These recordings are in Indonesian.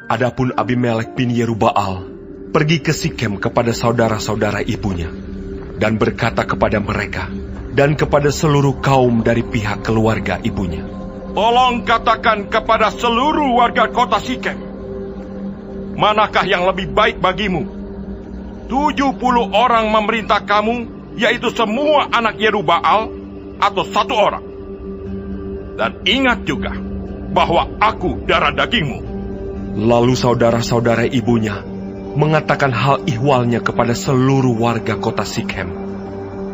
Adapun Abimelek bin Yerubbaal pergi ke Sikem kepada saudara-saudara ibunya dan berkata kepada mereka dan kepada seluruh kaum dari pihak keluarga ibunya, "Tolong katakan kepada seluruh warga kota Sikem, manakah yang lebih baik bagimu? 70 orang memerintah kamu, yaitu semua anak Yerubbaal, atau 1 orang? Dan ingat juga bahwa aku darah dagingmu." Lalu saudara-saudara ibunya mengatakan hal ihwalnya kepada seluruh warga kota Sikem.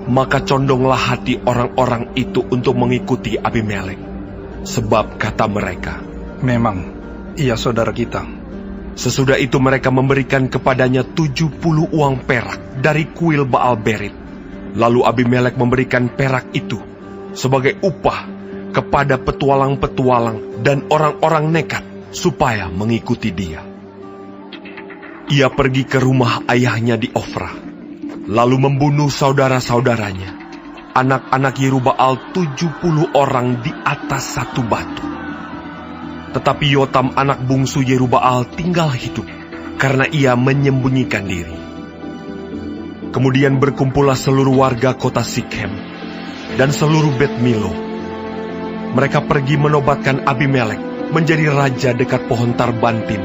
Maka condonglah hati orang-orang itu untuk mengikuti Abimelek. Sebab kata mereka, "Memang ia saudara kita." Sesudah itu mereka memberikan kepadanya 70 uang perak dari kuil Baal Berit. Lalu Abimelek memberikan perak itu sebagai upah kepada petualang-petualang dan orang-orang nekat supaya mengikuti dia. Ia pergi ke rumah ayahnya di Ofra, lalu membunuh saudara-saudaranya, anak-anak Yerubbaal 70 orang di atas satu batu. Tetapi Yotam anak bungsu Yerubbaal tinggal hidup, karena ia menyembunyikan diri. Kemudian berkumpullah seluruh warga kota Sikem dan seluruh Bet Milo. Mereka pergi menobatkan Abimelek menjadi raja dekat pohon Tarbantin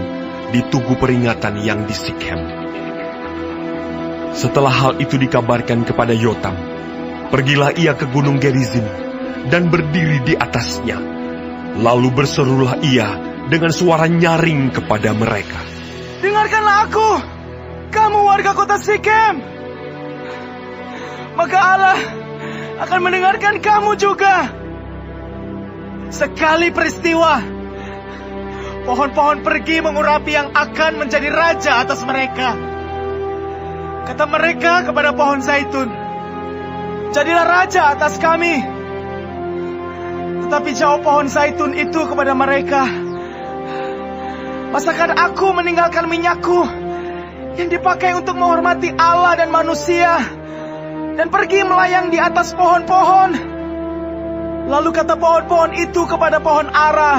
di tugu peringatan yang di Sikem. Setelah hal itu dikabarkan kepada Yotam, pergilah ia ke gunung Gerizim dan berdiri di atasnya. Lalu berserulah ia dengan suara nyaring kepada mereka, "Dengarkanlah aku, kamu warga kota Sikem. Maka Allah akan mendengarkan kamu juga. Sekali peristiwa, pohon-pohon pergi mengurapi yang akan menjadi raja atas mereka. Kata mereka kepada pohon zaitun, 'Jadilah raja atas kami.' Tetapi jawab pohon zaitun itu kepada mereka, 'Masakan aku meninggalkan minyakku yang dipakai untuk menghormati Allah dan manusia dan pergi melayang di atas pohon-pohon?' Lalu kata pohon-pohon itu kepada pohon ara,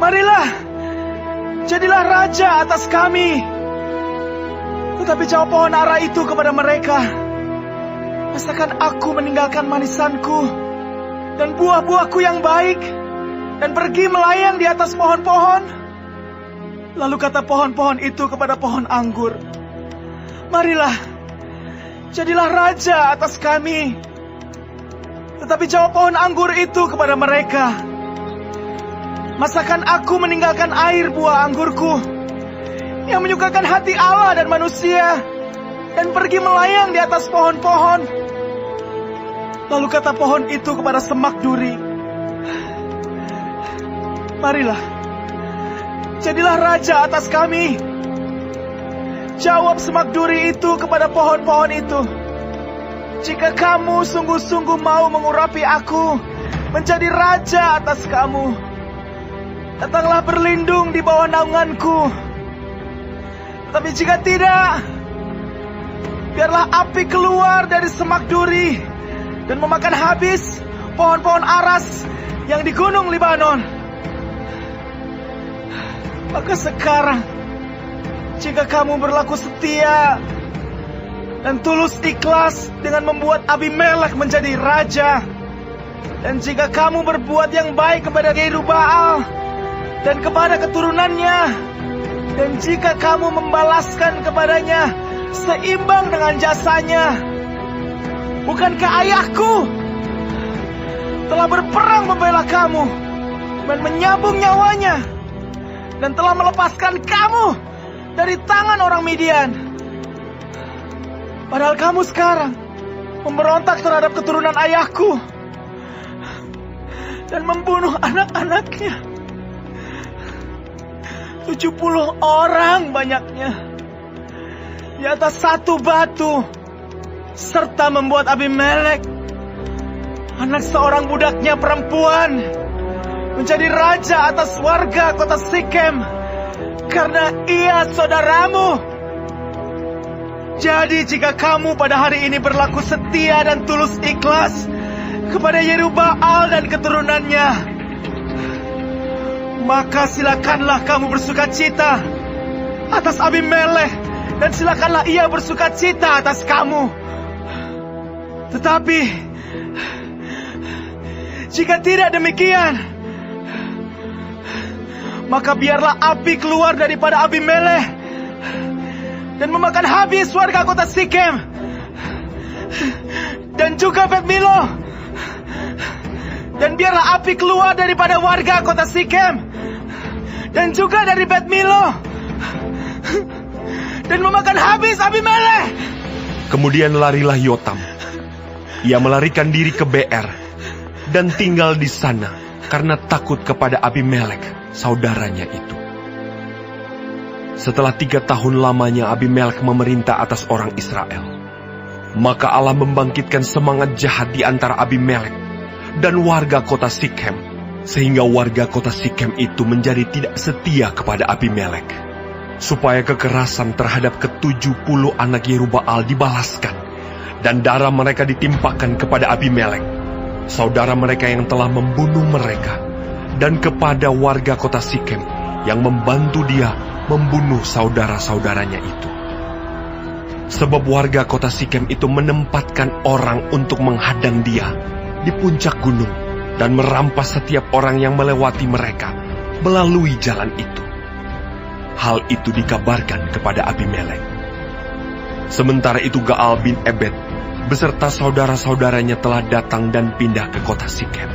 'Marilah, jadilah raja atas kami.' Tetapi jawab pohon ara itu kepada mereka, 'Masakan aku meninggalkan manisanku dan buah-buahku yang baik dan pergi melayang di atas pohon-pohon?' Lalu kata pohon-pohon itu kepada pohon anggur, 'Marilah, jadilah raja atas kami.' Tetapi jawab pohon anggur itu kepada mereka, 'Masakan aku meninggalkan air buah anggurku yang menyukakan hati Allah dan manusia dan pergi melayang di atas pohon-pohon?' Lalu kata pohon itu kepada semak duri, 'Marilah, jadilah raja atas kami.' Jawab semak duri itu kepada pohon-pohon itu, 'Jika kamu sungguh-sungguh mau mengurapi aku menjadi raja atas kamu, datanglah berlindung di bawah naunganku. Tetapi jika tidak, biarlah api keluar dari semak duri dan memakan habis pohon-pohon aras yang di gunung Libanon. Maka sekarang, jika kamu berlaku setia dan tulus ikhlas dengan membuat Abimelek menjadi raja, dan jika kamu berbuat yang baik kepada Yerubbaal dan kepada keturunannya, dan jika kamu membalaskan kepadanya seimbang dengan jasanya, bukankah ayahku telah berperang membela kamu dan menyambung nyawanya, dan telah melepaskan kamu dari tangan orang Midian? Padahal kamu sekarang memberontak terhadap keturunan ayahku dan membunuh anak-anaknya. 70 orang banyaknya di atas satu batu, serta membuat Abimelek, anak seorang budaknya perempuan, menjadi raja atas warga kota Sikem karena ia saudaramu. Jadi jika kamu pada hari ini berlaku setia dan tulus ikhlas kepada Yerubbaal dan keturunannya, maka silakanlah kamu bersukacita atas Abimelek, dan silakanlah ia bersukacita atas kamu. Tetapi jika tidak demikian, maka biarlah api keluar daripada Abimelek dan memakan habis warga kota Sikem dan juga Bet Milo. Dan biarlah api keluar daripada warga kota Sikem dan juga dari Bet Milo dan memakan habis Abimelek. Kemudian larilah Yotam. Ia melarikan diri ke Beer dan tinggal di sana karena takut kepada Abimelek, saudaranya itu. Setelah 3 tahun lamanya Abimelek memerintah atas orang Israel, maka Allah membangkitkan semangat jahat di antara Abimelek dan warga kota Sikem, sehingga warga kota Sikem itu menjadi tidak setia kepada Abimelek, supaya kekerasan terhadap ke-70 anak Yerubbaal dibalaskan, dan darah mereka ditimpakan kepada Abimelek, saudara mereka yang telah membunuh mereka, dan kepada warga kota Sikem yang membantu dia membunuh saudara-saudaranya itu. Sebab warga kota Sikem itu menempatkan orang untuk menghadang dia di puncak gunung dan merampas setiap orang yang melewati mereka melalui jalan itu. Hal itu dikabarkan kepada Abimelek. Sementara itu Gaal bin Ebed beserta saudara-saudaranya telah datang dan pindah ke kota Sikem.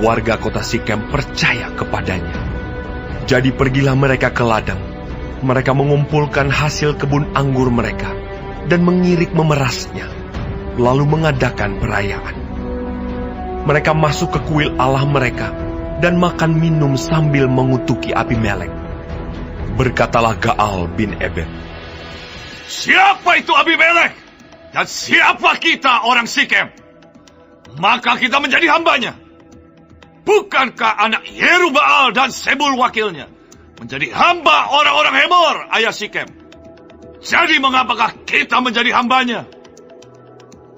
Warga kota Sikem percaya kepadanya. Jadi pergilah mereka ke ladang. Mereka mengumpulkan hasil kebun anggur mereka dan mengirik memerasnya, lalu mengadakan perayaan. Mereka masuk ke kuil Allah mereka dan makan minum sambil mengutuki Abimelek. Berkatalah Gaal bin Ebed, Siapa itu Abimelek? Dan siapa kita orang Sikem? Maka kita menjadi hambanya. Bukankah anak Yerubbaal dan Sebul wakilnya menjadi hamba orang-orang Hemor, ayah Sikem? Jadi mengapakah kita menjadi hambanya?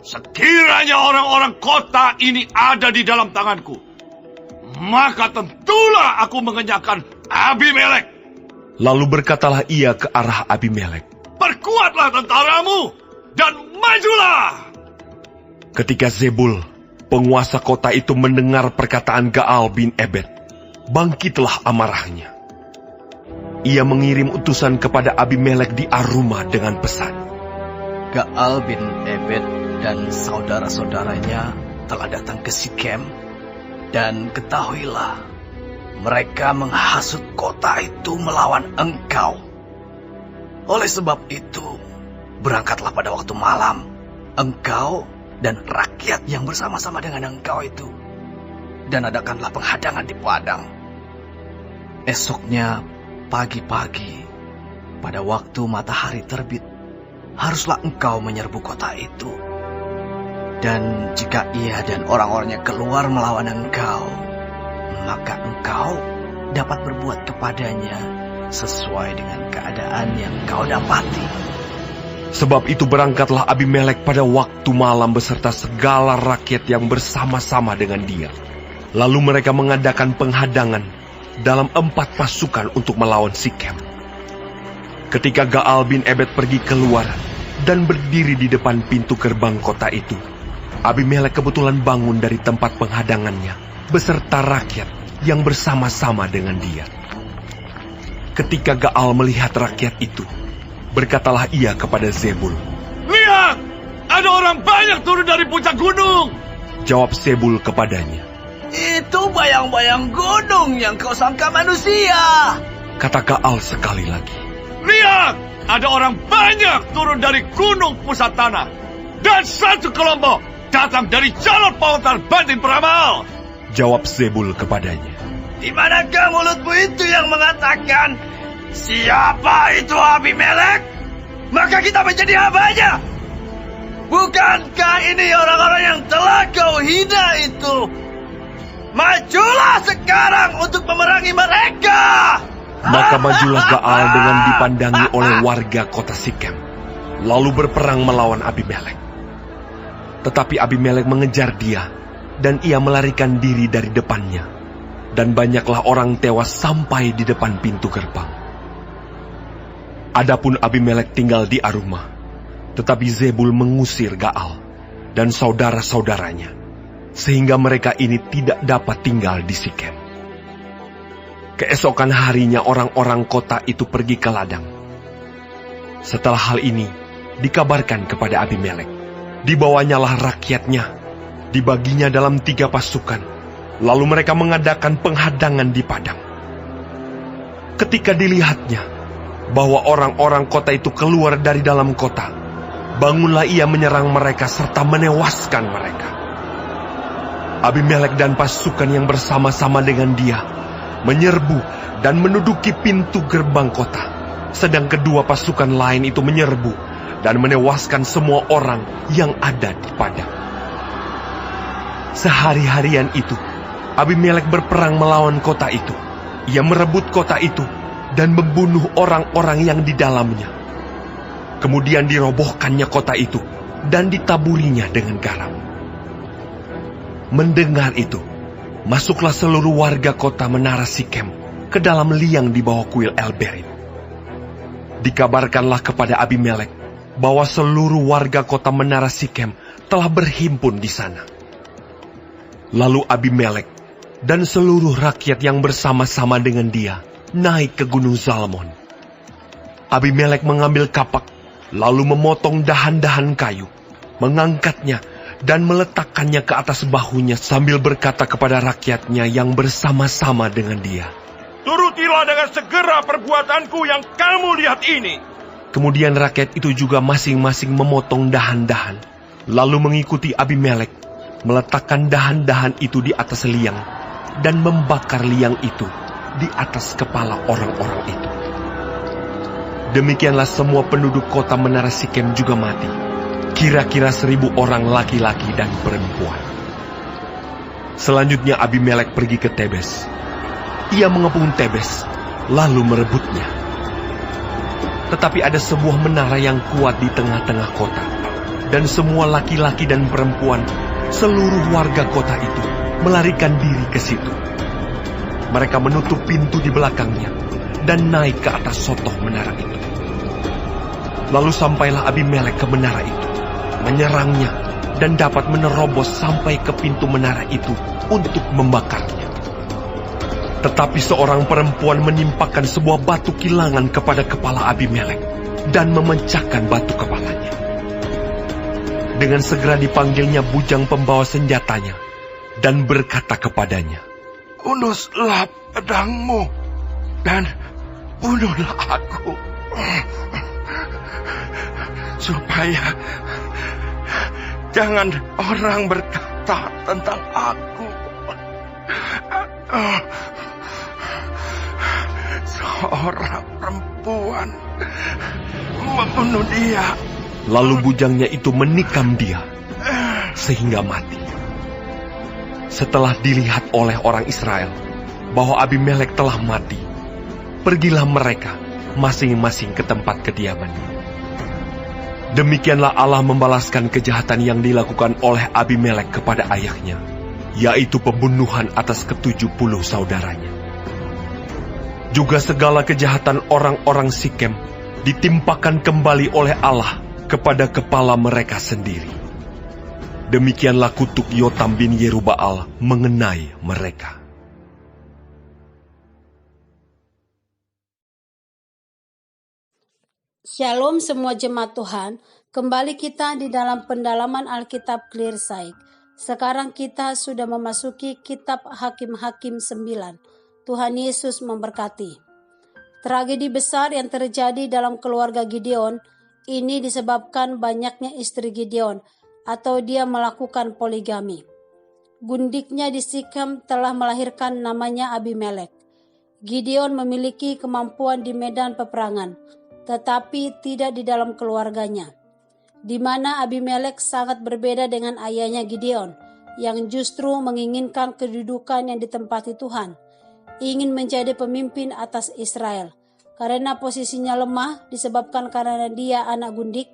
Sekiranya orang-orang kota ini ada di dalam tanganku, maka tentulah aku mengenyahkan Abimelek. Lalu berkatalah ia ke arah Abimelek, Perkuatlah tentaramu dan majulah. Ketika Zebul, penguasa kota itu mendengar perkataan Gaal bin Ebed, bangkitlah amarahnya. Ia mengirim utusan kepada Abimelek di Aruma dengan pesan, Gaal bin Ebed dan saudara-saudaranya telah datang ke Sikem, dan ketahuilah, mereka menghasut kota itu melawan engkau. Oleh sebab itu, berangkatlah pada waktu malam, engkau dan rakyat yang bersama-sama dengan engkau itu, dan adakanlah penghadangan di padang. Esoknya pagi-pagi, pada waktu matahari terbit, haruslah engkau menyerbu kota itu. Dan jika ia dan orang-orangnya keluar melawan engkau, maka engkau dapat berbuat kepadanya sesuai dengan keadaan yang kau dapati. Sebab itu berangkatlah Abimelek pada waktu malam beserta segala rakyat yang bersama-sama dengan dia. Lalu mereka mengadakan penghadangan dalam 4 pasukan untuk melawan Sikem. Ketika Gaal bin Ebed pergi keluar dan berdiri di depan pintu gerbang kota itu, Abimelek kebetulan bangun dari tempat penghadangannya beserta rakyat yang bersama-sama dengan dia. Ketika Gaal melihat rakyat itu, berkatalah ia kepada Zebul, Lihat, ada orang banyak turun dari puncak gunung. Jawab Zebul kepadanya, Itu bayang-bayang gunung yang kau sangka manusia. Kata Gaal sekali lagi, Lihat, ada orang banyak turun dari gunung pusat tanah. Dan satu kelompok datang dari jalur pautan Batin Peramal. Jawab Zebul kepadanya, Di manakah mulutmu itu yang mengatakan, siapa itu Abimelek? Maka kita menjadi hambanya. Bukankah ini orang-orang yang telah kau hina itu? Majulah sekarang untuk memerangi mereka. Maka majulah Gaal dengan dipandangi oleh warga kota Sikem, lalu berperang melawan Abimelek. Tetapi Abimelek mengejar dia, dan ia melarikan diri dari depannya. dan banyaklah orang tewas sampai di depan pintu gerbang. Adapun Abimelek tinggal di Arumah, tetapi Zebul mengusir Gaal dan saudara-saudaranya, sehingga mereka ini tidak dapat tinggal di Sikem. Keesokan harinya orang-orang kota itu pergi ke ladang. Setelah hal ini dikabarkan kepada Abimelek, dibawanyalah rakyatnya, dibaginya dalam 3 pasukan, lalu mereka mengadakan penghadangan di padang. Ketika dilihatnya bahwa orang-orang kota itu keluar dari dalam kota, bangunlah ia menyerang mereka serta menewaskan mereka. Abimelek dan pasukan yang bersama-sama dengan dia menyerbu dan menduduki pintu gerbang kota, sedang kedua pasukan lain itu menyerbu dan menewaskan semua orang yang ada di padang. Sehari-harian itu, Abimelek berperang melawan kota itu. Ia merebut kota itu dan membunuh orang-orang yang di dalamnya. Kemudian dirobohkannya kota itu dan ditaburinya dengan garam. Mendengar itu, masuklah seluruh warga kota menara Sikem ke dalam liang di bawah kuil El-Berit. Dikabarkanlah kepada Abimelek bahwa seluruh warga kota menara Sikem telah berhimpun di sana. Lalu Abimelek dan seluruh rakyat yang bersama-sama dengan dia naik ke gunung Zalmon. Abimelek mengambil kapak, lalu memotong dahan-dahan kayu, mengangkatnya dan meletakkannya ke atas bahunya sambil berkata kepada rakyatnya yang bersama-sama dengan dia, "Turutilah dengan segera perbuatanku yang kamu lihat ini." Kemudian rakyat itu juga masing-masing memotong dahan-dahan, lalu mengikuti Abimelek, meletakkan dahan-dahan itu di atas liang, dan membakar liang itu di atas kepala orang-orang itu. Demikianlah semua penduduk kota menara Sikem juga mati, kira-kira 1.000 orang laki-laki dan perempuan. Selanjutnya Abimelek pergi ke Tebes. Ia mengepung Tebes, lalu merebutnya. Tetapi ada sebuah menara yang kuat di tengah-tengah kota, dan semua laki-laki dan perempuan, seluruh warga kota itu, melarikan diri ke situ. Mereka menutup pintu di belakangnya, dan naik ke atas sotoh menara itu. Lalu sampailah Abimelek ke menara itu, menyerangnya, dan dapat menerobos sampai ke pintu menara itu untuk membakarnya. Tetapi seorang perempuan menimpakan sebuah batu kilangan kepada kepala Abimelek dan memecahkan batu kepalanya. Dengan segera dipanggilnya bujang pembawa senjatanya dan berkata kepadanya, Unuslah pedangmu dan bunuhlah aku, supaya jangan orang berkata tentang aku, seorang perempuan membunuh dia. Lalu bujangnya itu menikam dia sehingga mati. Setelah dilihat oleh orang Israel bahwa Abimelek telah mati, pergilah mereka masing-masing ke tempat kediamannya. Demikianlah Allah membalaskan kejahatan yang dilakukan oleh Abimelek kepada ayahnya, yaitu pembunuhan atas ke-70 saudaranya. Juga segala kejahatan orang-orang Sikem ditimpakan kembali oleh Allah kepada kepala mereka sendiri. Demikianlah kutuk Yotam bin Yerubbaal mengenai mereka. Shalom semua jemaat Tuhan, kembali kita di dalam pendalaman Alkitab Clear Sight. Sekarang kita sudah memasuki kitab Hakim-Hakim 9. Tuhan Yesus memberkati. Tragedi besar yang terjadi dalam keluarga Gideon ini disebabkan banyaknya istri Gideon atau dia melakukan poligami. Gundiknya di Sikem telah melahirkan namanya Abimelek. Gideon memiliki kemampuan di medan peperangan, tetapi tidak di dalam keluarganya, di mana Abimelek sangat berbeda dengan ayahnya Gideon, yang justru menginginkan kedudukan yang ditempati Tuhan, ingin menjadi pemimpin atas Israel. Karena posisinya lemah disebabkan karena dia anak gundik,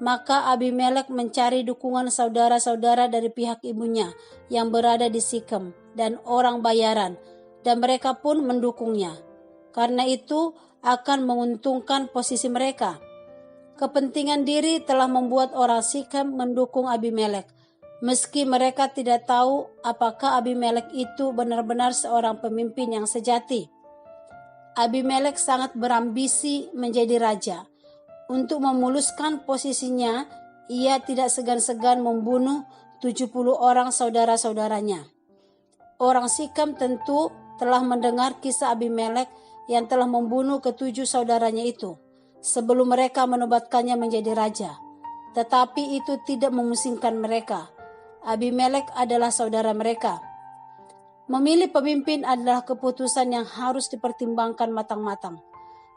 maka Abimelek mencari dukungan saudara-saudara dari pihak ibunya yang berada di Sikem dan orang bayaran, dan mereka pun mendukungnya. Karena itu akan menguntungkan posisi mereka. Kepentingan diri telah membuat orang Sikem mendukung Abimelek, meski mereka tidak tahu apakah Abimelek itu benar-benar seorang pemimpin yang sejati. Abimelek sangat berambisi menjadi raja. Untuk memuluskan posisinya, ia tidak segan-segan membunuh 70 orang saudara-saudaranya. Orang Sikem tentu telah mendengar kisah Abimelek yang telah membunuh ke-7 saudaranya itu sebelum mereka menobatkannya menjadi raja. Tetapi itu tidak memusingkan mereka. Abimelek adalah saudara mereka. Memilih pemimpin adalah keputusan yang harus dipertimbangkan matang-matang,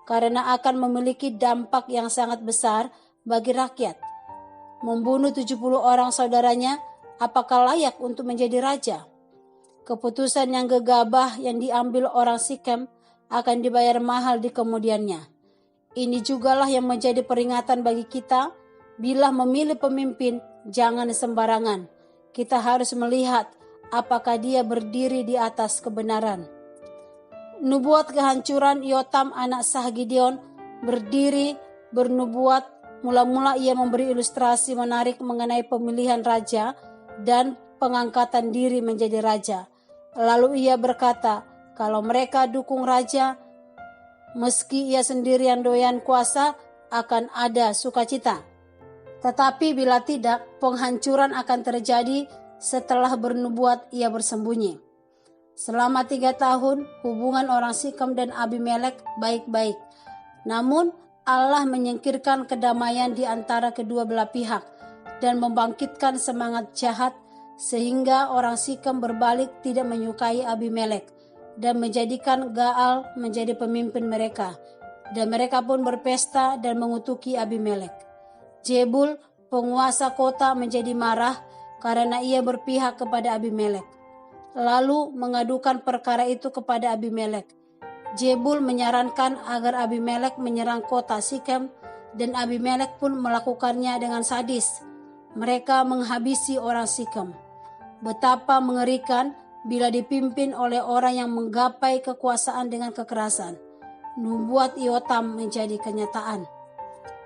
karena akan memiliki dampak yang sangat besar bagi rakyat. Membunuh 70 orang saudaranya, apakah layak untuk menjadi raja? Keputusan yang gegabah yang diambil orang Sikem akan dibayar mahal di kemudiannya. Ini jugalah yang menjadi peringatan bagi kita, bila memilih pemimpin jangan sembarangan. Kita harus melihat apakah dia berdiri di atas kebenaran. Nubuat kehancuran Yotam anak sah Gideon berdiri bernubuat. Mula-mula ia memberi ilustrasi menarik mengenai pemilihan raja dan pengangkatan diri menjadi raja. Lalu ia berkata, kalau mereka dukung raja, meski ia sendirian doyan kuasa, akan ada sukacita. Tetapi bila tidak, penghancuran akan terjadi. Setelah bernubuat, ia bersembunyi. Selama 3 tahun, hubungan orang Sikem dan Abimelek baik-baik. Namun, Allah menyingkirkan kedamaian di antara kedua belah pihak dan membangkitkan semangat jahat sehingga orang Sikem berbalik tidak menyukai Abimelek dan menjadikan Gaal menjadi pemimpin mereka. Dan mereka pun berpesta dan mengutuki Abimelek. Jebul, penguasa kota, menjadi marah karena ia berpihak kepada Abimelek. Lalu mengadukan perkara itu kepada Abimelek. Jebul menyarankan agar Abimelek menyerang kota Sikem, dan Abimelek pun melakukannya dengan sadis. Mereka menghabisi orang Sikem. Betapa mengerikan bila dipimpin oleh orang yang menggapai kekuasaan dengan kekerasan. Nubuat Yotam menjadi kenyataan.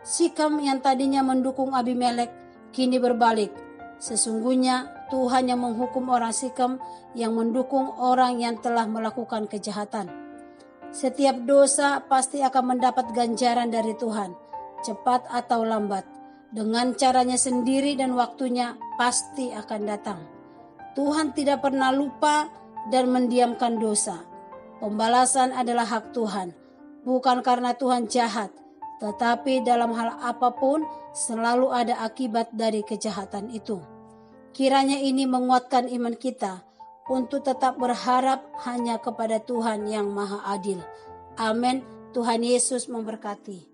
Sikem yang tadinya mendukung Abimelek kini berbalik. Sesungguhnya Tuhan yang menghukum orang Sikem yang mendukung orang yang telah melakukan kejahatan. Setiap dosa pasti akan mendapat ganjaran dari Tuhan, cepat atau lambat. Dengan caranya sendiri dan waktunya pasti akan datang. Tuhan tidak pernah lupa dan mendiamkan dosa. Pembalasan adalah hak Tuhan, bukan karena Tuhan jahat, tetapi dalam hal apapun selalu ada akibat dari kejahatan itu. Kiranya ini menguatkan iman kita untuk tetap berharap hanya kepada Tuhan yang Maha Adil. Amin. Tuhan Yesus memberkati.